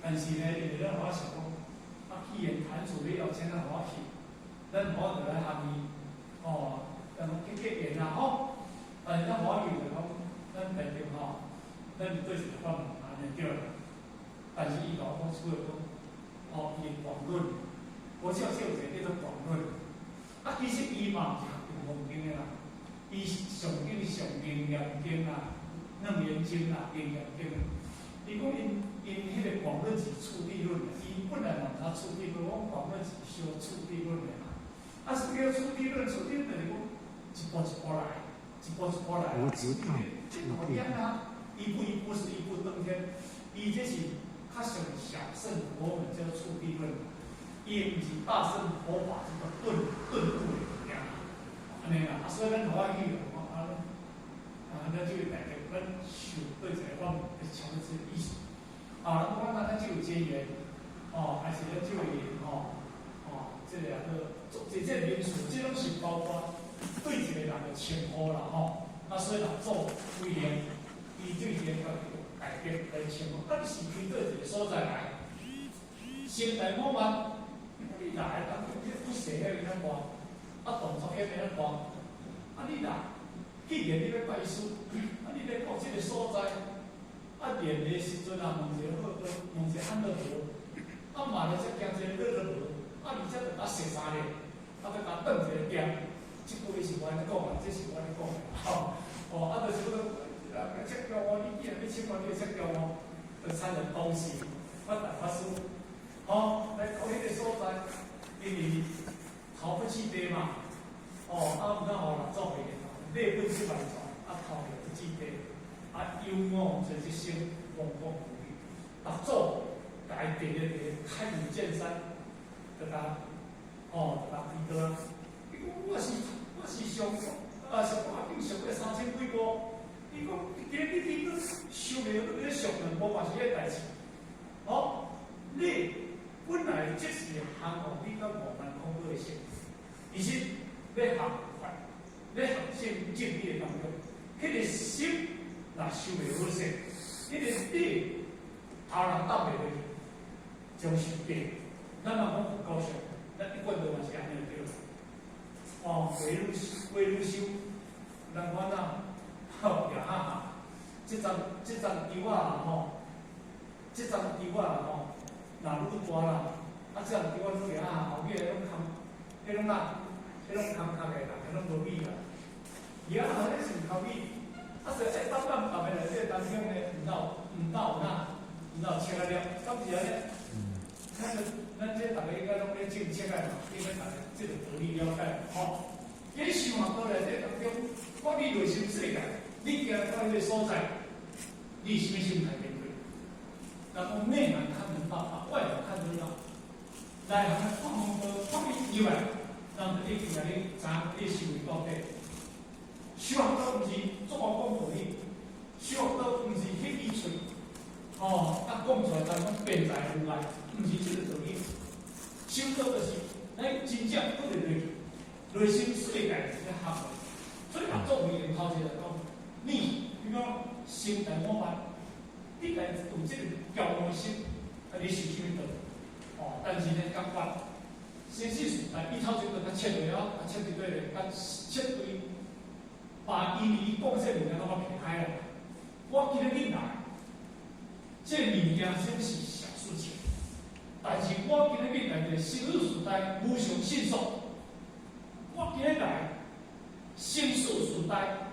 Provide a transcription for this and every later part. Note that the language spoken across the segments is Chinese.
但是呢，伊就咧我想讲，既然坛主你要请咱我去，咱我就来合伊，结缘啦吼。但是咱我去就讲，咱平常吼，咱就对一个法门安尼对啦。但是伊甲我讲出来讲，伊的广论，我少少一个叫做广论。其实伊嘛是学佛经的啦，伊上经念经啦，楞严经啦，念念经。伊讲因迄个广论是处地论的，伊本来嘛他处地论，我广论是修处地论的嘛。是叫处地论，处地论就是讲一步一步来，一步一步来。这好点啊，一步一步是一步登天。伊这是较上小乘佛门叫处地论，伊毋是大乘佛法这个顿悟的物件。安尼啦，所以咱好去咱就会大家咱受对这个方面的强制意识。咱就有结缘，还是咱就有这个这民俗，这拢是包括对一个人的称呼啦所以人做规定，伊对这个改变来称呼。但是对一个所在来，先来某晚，你来当不写遐个咱话，动作遐个咱话，你来。既然你要拜师，你要到这个所在，练的时阵问一个好，问一个安乐无，嘛咧才惊一个乐无，而且着甲洗衫咧，再甲转一个点，即句是我咧讲的，这是我咧讲的，就是讲，切叫我，你既然要请我，你就切叫我，就产生东西，我大法师，来到迄个所在，因为头不起地嘛，毋通互人做袂。内本是万传，头了不记得，幽默这些生风风雨雨，做甲伊第开门见山，就甲伊个，我是上我顶上过3000几步，伊讲今日你个修炼你上两步嘛是迄代志，你本来即是项目你甲我们恐怖的性，而是要学快。咧学正理的当中，迄个心若修袂好势，迄个底头人搭袂落去，将是变。咱若讲不高兴，咱一贯都嘛是安尼对啦。为愈修，人看也这张丢啊这张丢啊若愈大啦，这张丢啊愈后尾迄种空壳的啦，迄种无味啦。而家好像是口味，所以当咱后面来这当中呢，唔到切了，咁是安尼。咱这大家应该拢咧正切个嘛，应该大家这个道理了解这想法过来这当中，我你内心世界，你行到迄个所在，你什么心态面对？然后内涵看门道，外表看热闹，内涵看以外。让你今日你修为到底，修学到毋是做我讲道理，修学到毋是迄语嘴，讲出来当讲辩才无碍，毋是这个道理。修到就是咱真正不能内心世界是个合，所以合作为人头一个讲，你讲心态我慢，你来有这个骄傲心，你是什么道？但是呢，感觉。先是伊头前就甲切落了，切对咧，甲切对，把伊讲这物件拢撇开了。我今日你来，这物件真是小事情，但是我今日你来的生死时代无常迅速，我今日来，生死时代，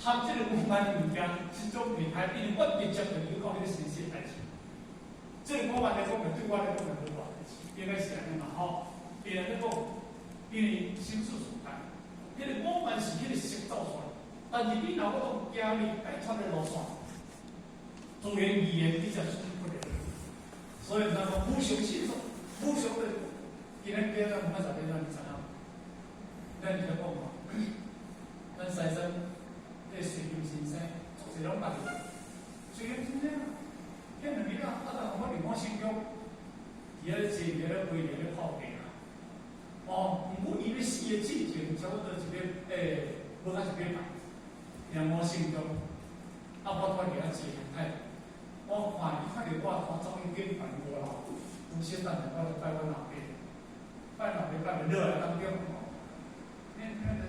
含这个无关物件，是种撇开，因为我直接就有讲迄个生死代志。这我来讲对我来讲无话，应该是安尼嘛别人咧讲，因为生死所在，迄个我们是迄个实走出来，但是你若要讲家里该穿的路线，自然语言你才说不了。所以咱讲无常迅速，无常的，今日别人唔捌十遍咱知影。咱就讲嘛，咱西生，这随缘先生，做事拢办，随缘先生，迄两日啊，我离开新疆，伊咧坐伊咧规日咧泡茶。毋过伊咧死的之前，差不多一个无甲一个拜，让我心中，我突然间一个状态，我看伊看到我，我走去跟办过先等下我就拜我老爸，拜老爸拜个热啊，